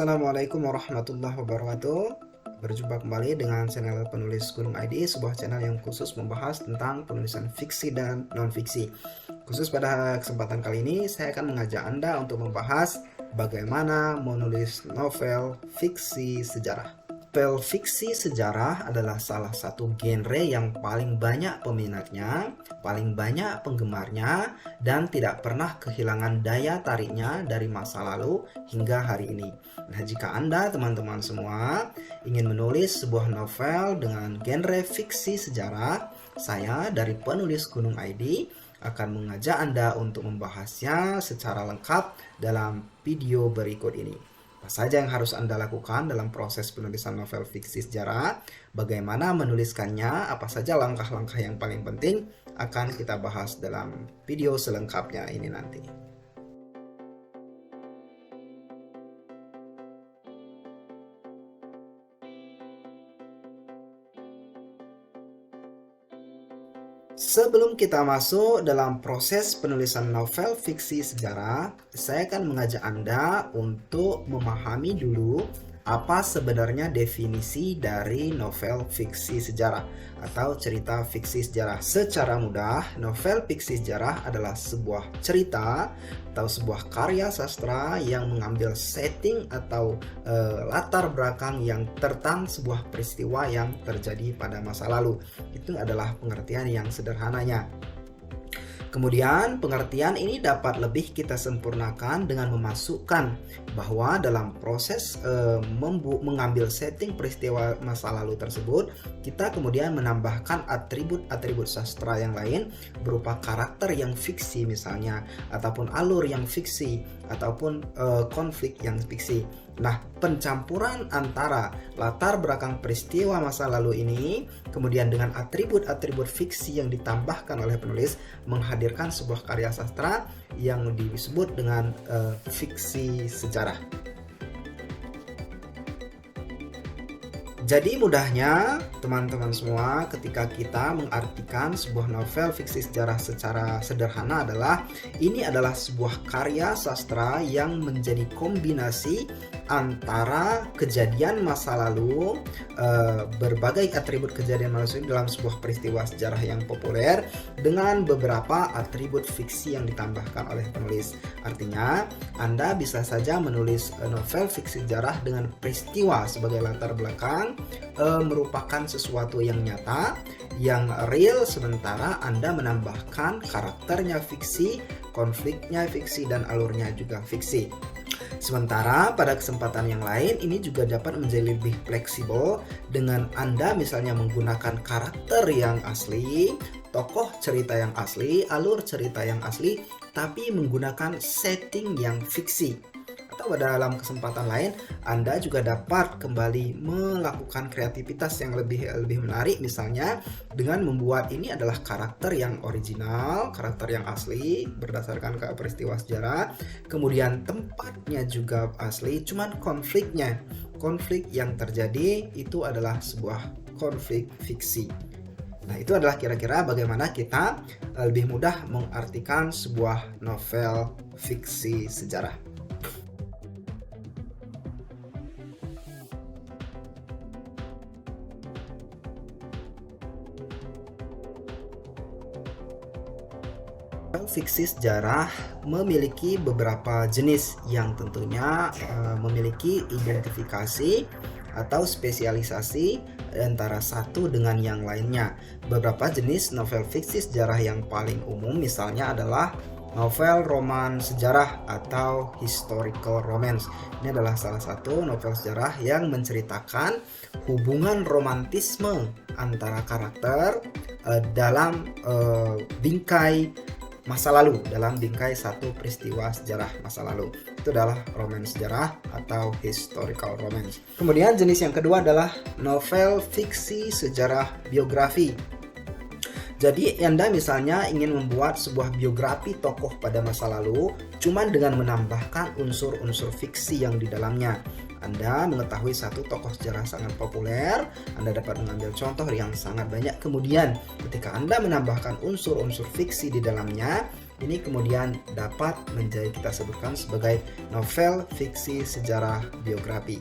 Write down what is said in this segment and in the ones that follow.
Assalamualaikum warahmatullahi wabarakatuh. Berjumpa kembali dengan channel penulis Gunung ID, sebuah channel yang khusus membahas tentang penulisan fiksi dan non-fiksi. Khusus pada kesempatan kali ini, saya akan mengajak Anda untuk membahas bagaimana menulis novel fiksi sejarah. Novel fiksi sejarah adalah salah satu genre yang paling banyak peminatnya, paling banyak penggemarnya, dan tidak pernah kehilangan daya tariknya dari masa lalu hingga hari ini. Nah, jika Anda teman-teman semua ingin menulis sebuah novel dengan genre fiksi sejarah, saya dari penulis Gunung ID akan mengajak Anda untuk membahasnya secara lengkap dalam video berikut ini. Apa saja yang harus Anda lakukan dalam proses penulisan novel fiksi sejarah, bagaimana menuliskannya, apa saja langkah-langkah yang paling penting akan kita bahas dalam video selengkapnya ini nanti. Sebelum kita masuk dalam proses penulisan novel fiksi sejarah, saya akan mengajak Anda untuk memahami dulu apa sebenarnya definisi dari novel fiksi sejarah atau cerita fiksi sejarah. Secara mudah, novel fiksi sejarah adalah sebuah cerita atau sebuah karya sastra yang mengambil setting atau latar belakang yang tentang sebuah peristiwa yang terjadi pada masa lalu. Itu adalah pengertian yang sederhananya. Kemudian pengertian ini dapat lebih kita sempurnakan dengan memasukkan bahwa dalam proses mengambil setting peristiwa masa lalu tersebut, kita kemudian menambahkan atribut-atribut sastra yang lain berupa karakter yang fiksi misalnya, ataupun alur yang fiksi, ataupun konflik yang fiksi. Nah, pencampuran antara latar belakang peristiwa masa lalu ini kemudian dengan atribut-atribut fiksi yang ditambahkan oleh penulis menghadirkan sebuah karya sastra yang disebut dengan fiksi sejarah. Jadi mudahnya teman-teman semua ketika kita mengartikan sebuah novel fiksi sejarah secara sederhana adalah ini adalah sebuah karya sastra yang menjadi kombinasi antara kejadian masa lalu, berbagai atribut kejadian masa lalu dalam sebuah peristiwa sejarah yang populer dengan beberapa atribut fiksi yang ditambahkan oleh penulis. Artinya, Anda bisa saja menulis novel fiksi sejarah dengan peristiwa sebagai latar belakang, merupakan sesuatu yang nyata, yang real, sementara Anda menambahkan karakternya fiksi, konfliknya fiksi, dan alurnya juga fiksi. Sementara pada kesempatan yang lain ini juga dapat menjadi lebih fleksibel dengan Anda misalnya menggunakan karakter yang asli, tokoh cerita yang asli, alur cerita yang asli, tapi menggunakan setting yang fiksi. Atau dalam kesempatan lain Anda juga dapat kembali melakukan kreativitas yang lebih menarik, misalnya dengan membuat ini adalah karakter yang original, karakter yang asli berdasarkan ke peristiwa sejarah, kemudian tempatnya juga asli, cuman konflik yang terjadi itu adalah sebuah konflik fiksi. Nah, itu adalah kira-kira bagaimana kita lebih mudah mengartikan sebuah novel fiksi sejarah. Fiksi sejarah memiliki beberapa jenis yang tentunya memiliki identifikasi atau spesialisasi antara satu dengan yang lainnya. Beberapa jenis novel fiksi sejarah yang paling umum misalnya adalah novel roman sejarah atau historical romance. Ini adalah salah satu novel sejarah yang menceritakan hubungan romantisme antara karakter dalam bingkai masa lalu, dalam bingkai satu peristiwa sejarah masa lalu. Itu adalah romance sejarah atau historical romance. Kemudian jenis yang kedua adalah novel fiksi sejarah biografi. Jadi Anda misalnya ingin membuat sebuah biografi tokoh pada masa lalu, cuman dengan menambahkan unsur-unsur fiksi yang di dalamnya. Anda mengetahui satu tokoh sejarah sangat populer, Anda dapat mengambil contoh yang sangat banyak. Kemudian ketika Anda menambahkan unsur-unsur fiksi di dalamnya, ini kemudian dapat kita sebutkan sebagai novel fiksi sejarah biografi.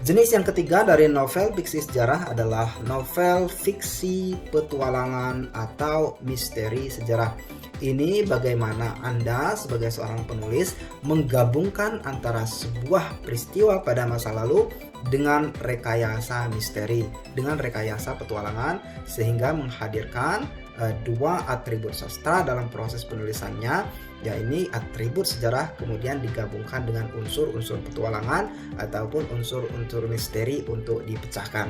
Jenis yang ketiga dari novel fiksi sejarah adalah novel fiksi petualangan atau misteri sejarah. Ini bagaimana Anda sebagai seorang penulis menggabungkan antara sebuah peristiwa pada masa lalu dengan rekayasa misteri, dengan rekayasa petualangan, sehingga menghadirkan dua atribut sastra dalam proses penulisannya, yakni atribut sejarah kemudian digabungkan dengan unsur-unsur petualangan ataupun unsur-unsur misteri untuk dipecahkan.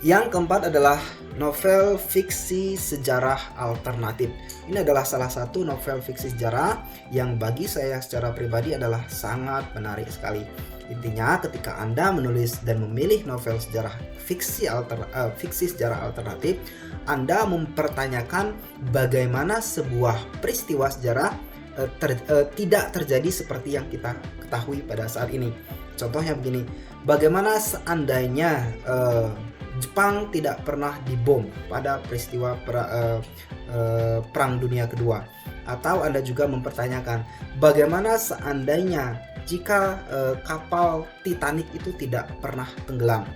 Yang keempat adalah novel fiksi sejarah alternatif. Ini adalah salah satu novel fiksi sejarah yang bagi saya secara pribadi adalah sangat menarik sekali. Intinya ketika Anda menulis dan memilih novel sejarah fiksi sejarah alternatif, Anda mempertanyakan bagaimana sebuah peristiwa sejarah tidak terjadi seperti yang kita ketahui pada saat ini. Contohnya begini, bagaimana seandainya Jepang tidak pernah dibom pada peristiwa Perang Dunia Kedua. Atau Anda juga mempertanyakan bagaimana seandainya jika kapal Titanic itu tidak pernah tenggelam.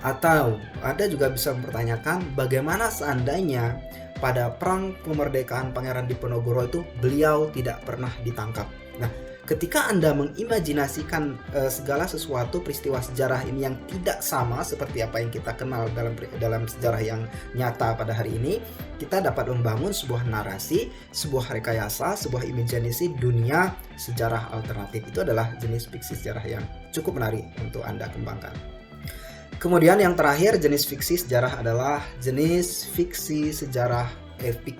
Atau Anda juga bisa mempertanyakan bagaimana seandainya pada perang kemerdekaan Pangeran Diponegoro itu beliau tidak pernah ditangkap. Nah, ketika Anda mengimajinasikan segala sesuatu peristiwa sejarah ini yang tidak sama seperti apa yang kita kenal dalam sejarah yang nyata pada hari ini, kita dapat membangun sebuah narasi, sebuah rekayasa, sebuah imajinasi dunia sejarah alternatif. Itu adalah jenis fiksi sejarah yang cukup menarik untuk Anda kembangkan. Kemudian yang terakhir jenis fiksi sejarah adalah jenis fiksi sejarah epik.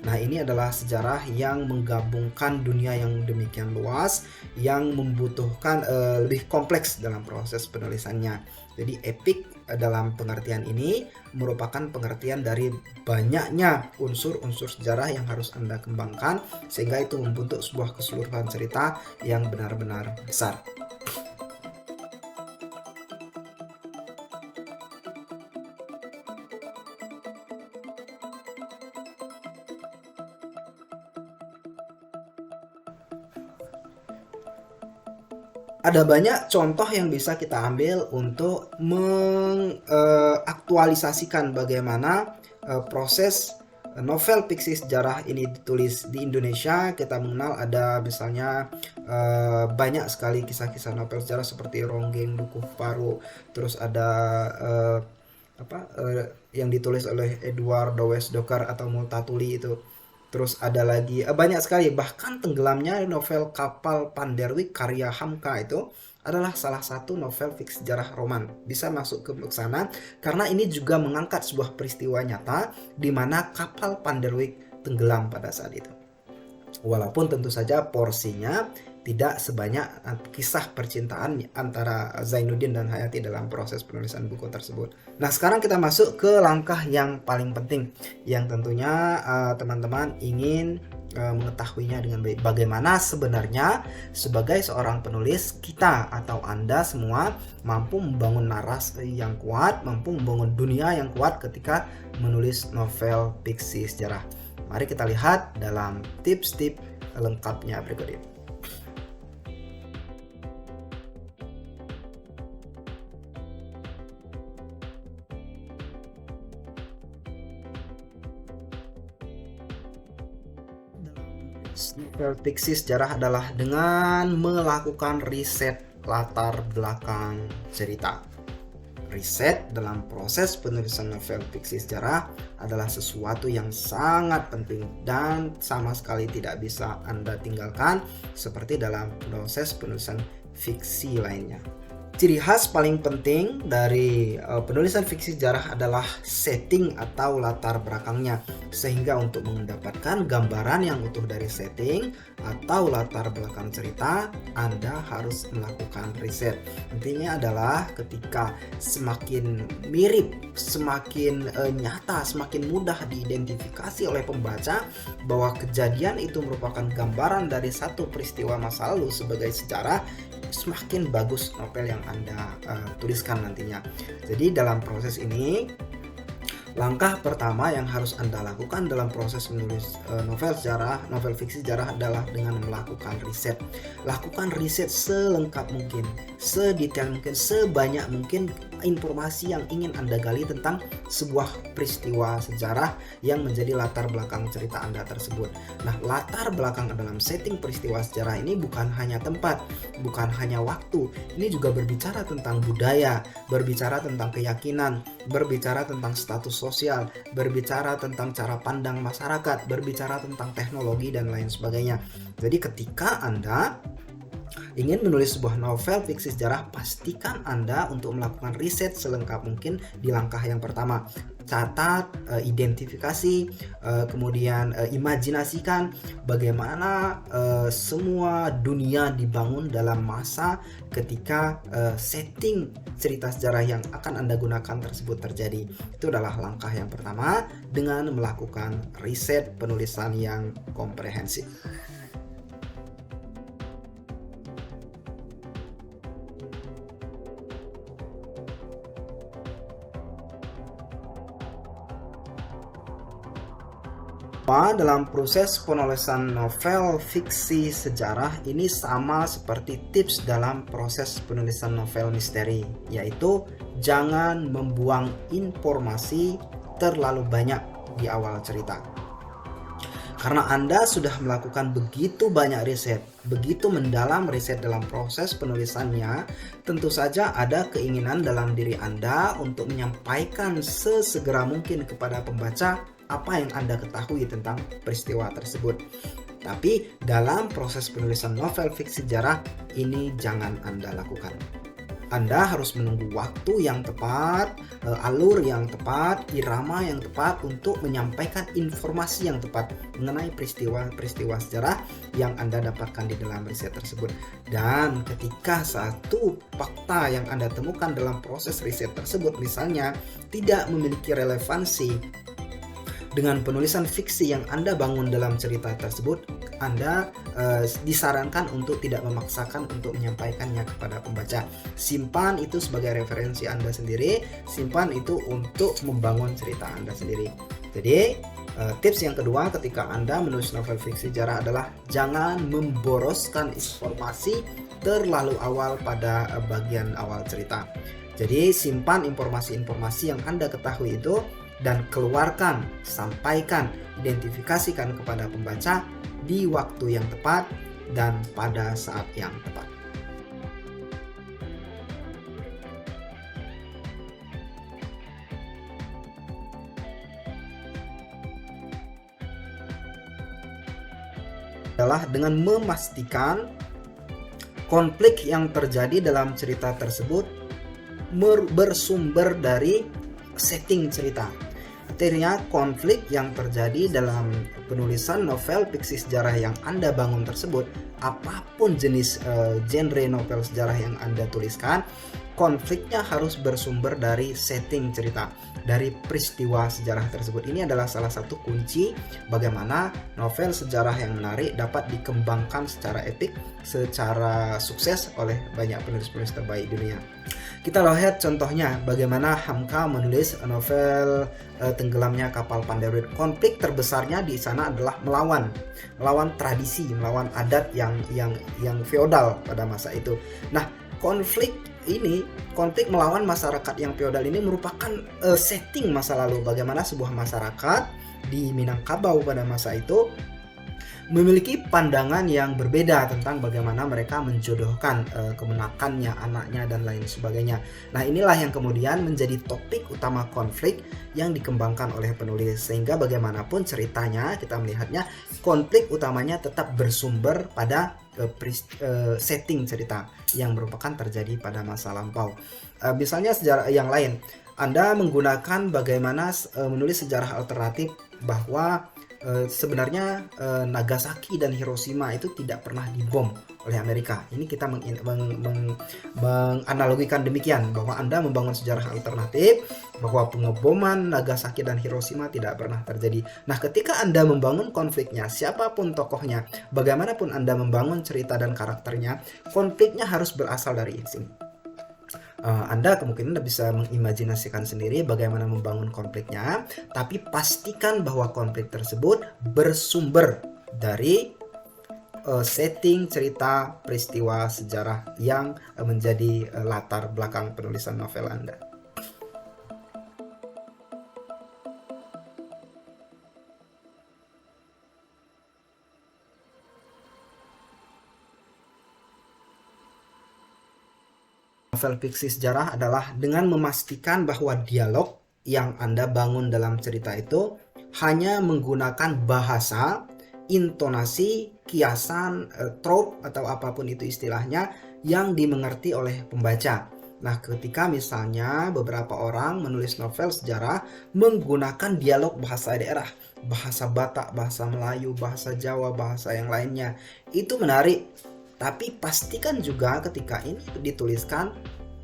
Nah, ini adalah sejarah yang menggabungkan dunia yang demikian luas, yang membutuhkan lebih kompleks dalam proses penulisannya. Jadi epik dalam pengertian ini merupakan pengertian dari banyaknya unsur-unsur sejarah yang harus Anda kembangkan, sehingga itu membentuk sebuah keseluruhan cerita yang benar-benar besar. Ada banyak contoh yang bisa kita ambil untuk mengaktualisasikan bagaimana proses novel fiksi sejarah ini ditulis di Indonesia. Kita mengenal ada misalnya banyak sekali kisah-kisah novel sejarah seperti Ronggeng Dukuh Paru, terus ada yang ditulis oleh Edward Dowes Docker atau Multatuli itu. Terus ada lagi banyak sekali, bahkan tenggelamnya novel Kapal Panderwick karya Hamka itu adalah salah satu novel fiksi sejarah roman. Bisa masuk ke sana karena ini juga mengangkat sebuah peristiwa nyata di mana kapal Panderwick tenggelam pada saat itu. Walaupun tentu saja porsinya tidak sebanyak kisah percintaan antara Zainuddin dan Hayati dalam proses penulisan buku tersebut. Nah, sekarang kita masuk ke langkah yang paling penting yang tentunya teman-teman ingin mengetahuinya dengan baik. Bagaimana sebenarnya sebagai seorang penulis kita atau Anda semua mampu membangun narasi yang kuat, mampu membangun dunia yang kuat ketika menulis novel fiksi sejarah. Mari kita lihat dalam tips-tips lengkapnya berikut ini. Novel fiksi sejarah adalah dengan melakukan riset latar belakang cerita. Riset dalam proses penulisan novel fiksi sejarah adalah sesuatu yang sangat penting dan sama sekali tidak bisa Anda tinggalkan seperti dalam proses penulisan fiksi lainnya. Ciri khas paling penting dari penulisan fiksi sejarah adalah setting atau latar belakangnya, sehingga untuk mendapatkan gambaran yang utuh dari setting atau latar belakang cerita, Anda harus melakukan riset. Intinya adalah ketika semakin mirip, semakin nyata, semakin mudah diidentifikasi oleh pembaca bahwa kejadian itu merupakan gambaran dari satu peristiwa masa lalu sebagai sejarah, semakin bagus novel yang Anda tuliskan nantinya. Jadi dalam proses ini Langkah pertama yang harus Anda lakukan dalam proses menulis novel fiksi sejarah adalah dengan melakukan riset. Lakukan riset selengkap mungkin, sedetail mungkin, sebanyak mungkin informasi yang ingin Anda gali tentang sebuah peristiwa sejarah yang menjadi latar belakang cerita Anda tersebut. Nah, latar belakang dalam setting peristiwa sejarah ini bukan hanya tempat, bukan hanya waktu. Ini juga berbicara tentang budaya, berbicara tentang keyakinan, berbicara tentang status sosial, berbicara tentang cara pandang masyarakat, berbicara tentang teknologi dan lain sebagainya. Jadi ketika Anda ingin menulis sebuah novel fiksi sejarah, pastikan Anda untuk melakukan riset selengkap mungkin di langkah yang pertama. Catat, identifikasi, kemudian imajinasikan bagaimana semua dunia dibangun dalam masa ketika setting cerita sejarah yang akan Anda gunakan tersebut terjadi. Itu adalah langkah yang pertama dengan melakukan riset penulisan yang komprehensif. Dalam proses penulisan novel fiksi sejarah ini sama seperti tips dalam proses penulisan novel misteri, yaitu jangan membuang informasi terlalu banyak di awal cerita. Karena Anda sudah melakukan begitu banyak riset, begitu mendalam riset dalam proses penulisannya, tentu saja ada keinginan dalam diri Anda untuk menyampaikan sesegera mungkin kepada pembaca apa yang Anda ketahui tentang peristiwa tersebut. Tapi dalam proses penulisan novel fiksi sejarah ini jangan Anda lakukan. Anda harus menunggu waktu yang tepat, alur yang tepat, irama yang tepat untuk menyampaikan informasi yang tepat mengenai peristiwa-peristiwa sejarah yang Anda dapatkan di dalam riset tersebut. Dan ketika satu fakta yang Anda temukan dalam proses riset tersebut misalnya tidak memiliki relevansi dengan penulisan fiksi yang Anda bangun dalam cerita tersebut, Anda disarankan untuk tidak memaksakan untuk menyampaikannya kepada pembaca. Simpan itu sebagai referensi Anda sendiri, simpan itu untuk membangun cerita Anda sendiri. Jadi, tips yang kedua ketika Anda menulis novel fiksi sejarah adalah jangan memboroskan informasi terlalu awal pada bagian awal cerita. Jadi, simpan informasi-informasi yang Anda ketahui itu dan keluarkan, sampaikan, identifikasikan kepada pembaca di waktu yang tepat dan pada saat yang tepat. Adalah dengan memastikan konflik yang terjadi dalam cerita tersebut bersumber dari setting cerita. Artinya konflik yang terjadi dalam penulisan novel fiksi sejarah yang Anda bangun tersebut, apapun jenis genre novel sejarah yang Anda tuliskan, konfliknya harus bersumber dari setting cerita, dari peristiwa sejarah tersebut. Ini adalah salah satu kunci bagaimana novel sejarah yang menarik dapat dikembangkan secara epik, secara sukses oleh banyak penulis-penulis terbaik dunia. Kita lihat contohnya bagaimana Hamka menulis novel Tenggelamnya Kapal Pandaru. Konflik terbesarnya di sana adalah melawan tradisi, melawan adat yang feodal pada masa itu. Nah, konflik melawan masyarakat yang feodal ini merupakan setting masa lalu, bagaimana sebuah masyarakat di Minangkabau pada masa itu memiliki pandangan yang berbeda tentang bagaimana mereka menjodohkan kemenakannya, anaknya, dan lain sebagainya. Nah, inilah yang kemudian menjadi topik utama konflik yang dikembangkan oleh penulis, sehingga bagaimanapun ceritanya kita melihatnya konflik utamanya tetap bersumber pada setting cerita yang merupakan terjadi pada masa lampau. Misalnya sejarah yang lain, Anda menggunakan bagaimana menulis sejarah alternatif bahwa sebenarnya Nagasaki dan Hiroshima itu tidak pernah dibom oleh Amerika. Ini kita menganalogikan demikian, bahwa Anda membangun sejarah alternatif bahwa pengeboman Nagasaki dan Hiroshima tidak pernah terjadi. Nah, ketika Anda membangun konfliknya, siapapun tokohnya, bagaimanapun Anda membangun cerita dan karakternya, konfliknya harus berasal dari sini. Anda kemungkinan bisa mengimajinasikan sendiri bagaimana membangun konfliknya, tapi pastikan bahwa konflik tersebut bersumber dari setting cerita peristiwa sejarah yang menjadi latar belakang penulisan novel Anda. Novel fiksi sejarah adalah dengan memastikan bahwa dialog yang Anda bangun dalam cerita itu hanya menggunakan bahasa, intonasi, kiasan, trope atau apapun itu istilahnya yang dimengerti oleh pembaca. Nah, ketika misalnya beberapa orang menulis novel sejarah menggunakan dialog bahasa daerah, bahasa Batak, bahasa Melayu, bahasa Jawa, bahasa yang lainnya, itu menarik. Tapi pastikan juga ketika ini dituliskan,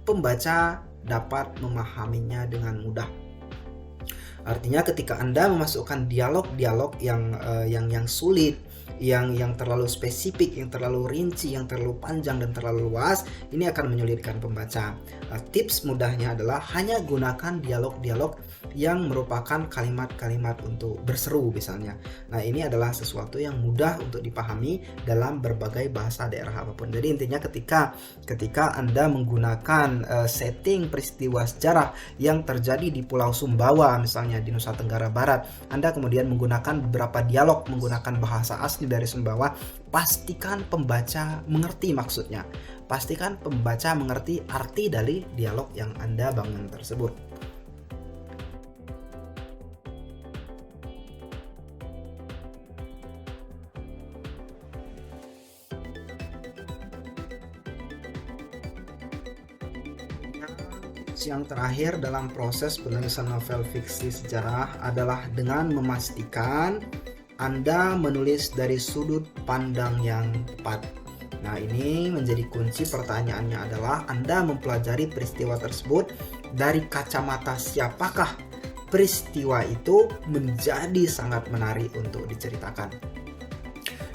pembaca dapat memahaminya dengan mudah. Artinya ketika Anda memasukkan dialog-dialog yang sulit, yang terlalu spesifik, yang terlalu rinci, yang terlalu panjang dan terlalu luas, ini akan menyulitkan pembaca. Tips mudahnya adalah hanya gunakan dialog-dialog yang merupakan kalimat-kalimat untuk berseru misalnya. Nah, ini adalah sesuatu yang mudah untuk dipahami dalam berbagai bahasa daerah apapun. Jadi intinya ketika Anda menggunakan setting peristiwa sejarah yang terjadi di Pulau Sumbawa misalnya di Nusa Tenggara Barat, Anda kemudian menggunakan beberapa dialog menggunakan bahasa asli dari Sumbawa, pastikan pembaca mengerti maksudnya. Pastikan pembaca mengerti arti dari dialog yang Anda bangun tersebut. Yang terakhir dalam proses penulisan novel fiksi sejarah adalah dengan memastikan Anda menulis dari sudut pandang yang tepat. Nah, ini menjadi kunci. Pertanyaannya adalah Anda mempelajari peristiwa tersebut dari kacamata siapakah peristiwa itu menjadi sangat menarik untuk diceritakan.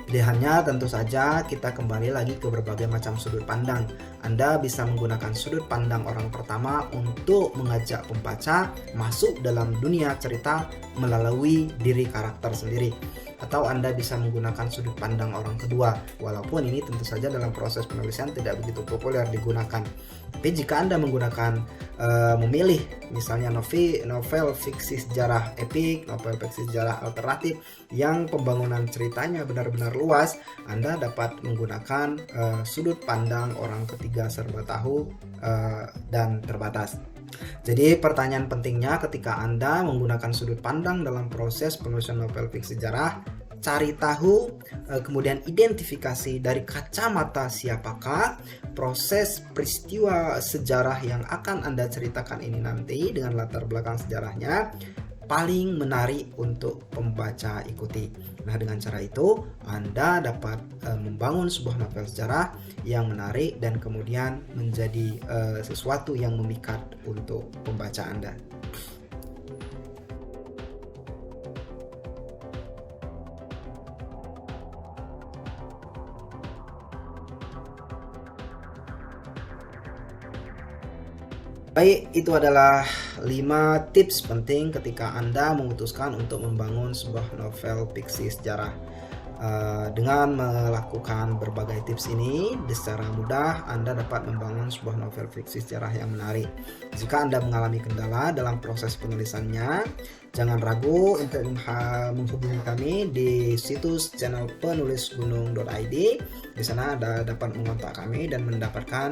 Pilihannya tentu saja kita kembali lagi ke berbagai macam sudut pandang. Anda bisa menggunakan sudut pandang orang pertama untuk mengajak pembaca masuk dalam dunia cerita melalui diri karakter sendiri. Atau Anda bisa menggunakan sudut pandang orang kedua, walaupun ini tentu saja dalam proses penulisan tidak begitu populer digunakan. Tapi jika Anda menggunakan memilih misalnya novel fiksi sejarah epik, novel fiksi sejarah alternatif yang pembangunan ceritanya benar-benar luas, Anda dapat menggunakan sudut pandang orang ketiga serba tahu dan terbatas. Jadi pertanyaan pentingnya ketika Anda menggunakan sudut pandang dalam proses penulisan novel fiksi sejarah, cari tahu, kemudian identifikasi dari kacamata siapakah proses peristiwa sejarah yang akan Anda ceritakan ini nanti dengan latar belakang sejarahnya paling menarik untuk pembaca ikuti. Nah, dengan cara itu Anda dapat membangun sebuah novel sejarah yang menarik dan kemudian menjadi sesuatu yang memikat untuk pembaca Anda. Baik, itu adalah 5 tips penting ketika Anda memutuskan untuk membangun sebuah novel fiksi sejarah. Dengan melakukan berbagai tips ini, secara mudah Anda dapat membangun sebuah novel fiksi sejarah yang menarik. Jika Anda mengalami kendala dalam proses penulisannya, jangan ragu untuk menghubungi kami di situs channel penulisgunung.id. Di sana Anda dapat mengontak kami dan mendapatkan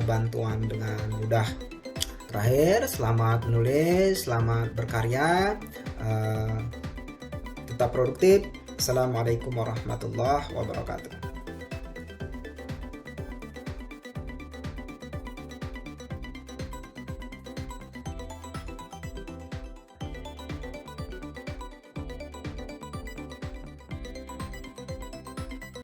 bantuan dengan mudah. Terakhir, selamat menulis, selamat berkarya, tetap produktif. Assalamualaikum warahmatullahi wabarakatuh.